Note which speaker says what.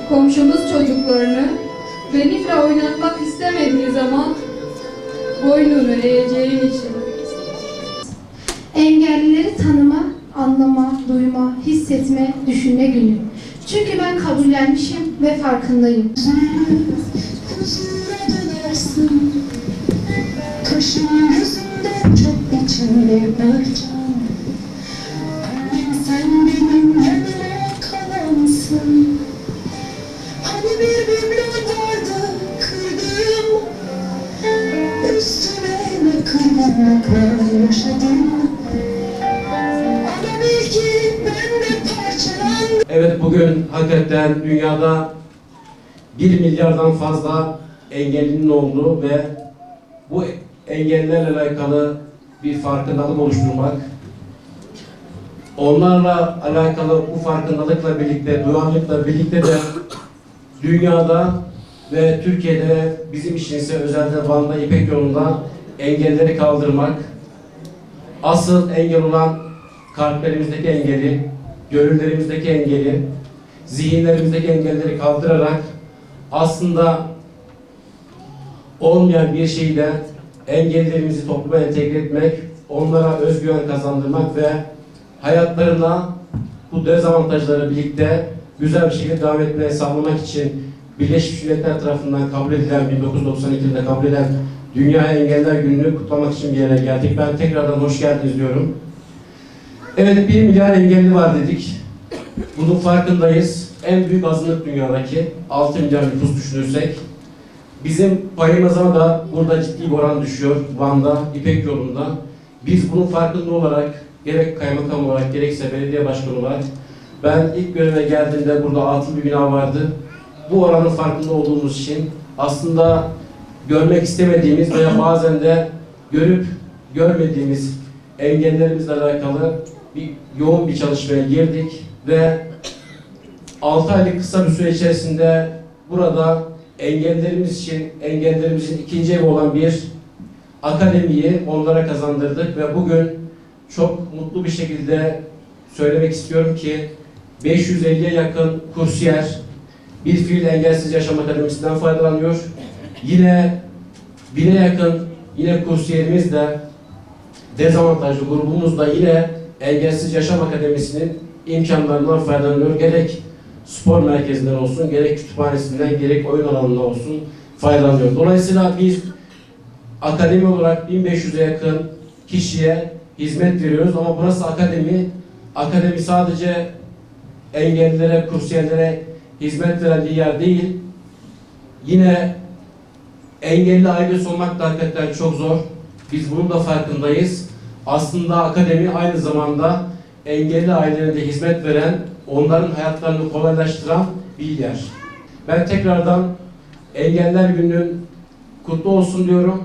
Speaker 1: komşumuz çocuklarını benimle oynatmak istemediği zaman boynunu eğeceğim için.
Speaker 2: Engellileri tanıma, anlama, duyma, hissetme, düşünme günü. Çünkü ben kabullenmişim ve farkındayım.
Speaker 3: Kaşın yüzünde çok içimde belcan. Sen benim yanıma kalansın. Hani bir biblo vardı kırdığım, üstüne ne kırgınlıklar yaşadım. Ama bil ki ben de parçalandım.
Speaker 4: Evet, bugün hakikaten dünyada 1 milyardan fazla engellinin olduğu ve bu engellerle alakalı bir farkındalık oluşturmak, onlarla alakalı bu farkındalıkla birlikte, duyarlılıkla birlikte de dünyada ve Türkiye'de bizim için ise özellikle Van'da İpek yolunda engelleri kaldırmak, asıl engel olan kalplerimizdeki engeli, gönüllerimizdeki engeli, zihinlerimizdeki engelleri kaldırarak aslında olmayan bir şeyi de engellerimizi topluma entegre etmek, onlara özgüven kazandırmak ve hayatlarına bu dezavantajları birlikte güzel bir şekilde devam etmeye sağlamak için Birleşmiş Milletler tarafından kabul edilen, 1992'de kabul edilen Dünya Engeller Günü'nü kutlamak için bir yere geldik. Ben tekrardan hoş geldiniz diyorum. Evet, 1 milyar engelli var dedik. Bunun farkındayız. En büyük azınlık dünyadaki 6 milyar nüfus düşünürsek. Bizim payımıza da burada ciddi bir oran düşüyor Van'da, İpek yolunda. Biz bunun farkında olarak gerek kaymakam olarak gerekse belediye başkanı olarak ben ilk göreve geldiğimde burada atıl bir bina vardı. Bu oranın farkında olduğumuz için aslında görmek istemediğimiz veya bazen de görüp görmediğimiz engellerimizle alakalı yoğun bir çalışmaya girdik ve 6 aylık kısa bir süre içerisinde burada engellerimiz için, engellerimizin ikinci evi olan bir akademiyi onlara kazandırdık ve bugün çok mutlu bir şekilde söylemek istiyorum ki 550'ye yakın kursiyer bir fiil engelsiz yaşam akademisinden faydalanıyor. Yine 1000'e yakın yine kursiyerimiz de dezavantajlı grubumuz da yine engelsiz yaşam akademisinin imkanlarından faydalanıyor. Gerek spor merkezinden olsun, gerek kütüphanesinden, gerek oyun alanında olsun faydalanıyor. Dolayısıyla biz akademi olarak 1500'e yakın kişiye hizmet veriyoruz ama burası akademi. Akademi sadece engellilere, kursiyerlere hizmet veren bir yer değil. Yine engelli ailesi olmak da hakikaten çok zor. Biz bunun da farkındayız. Aslında akademi aynı zamanda engelli ailelere de hizmet veren, onların hayatlarını kolaylaştıran bir yer. Ben tekrardan Engeller Günü'nün kutlu olsun diyorum.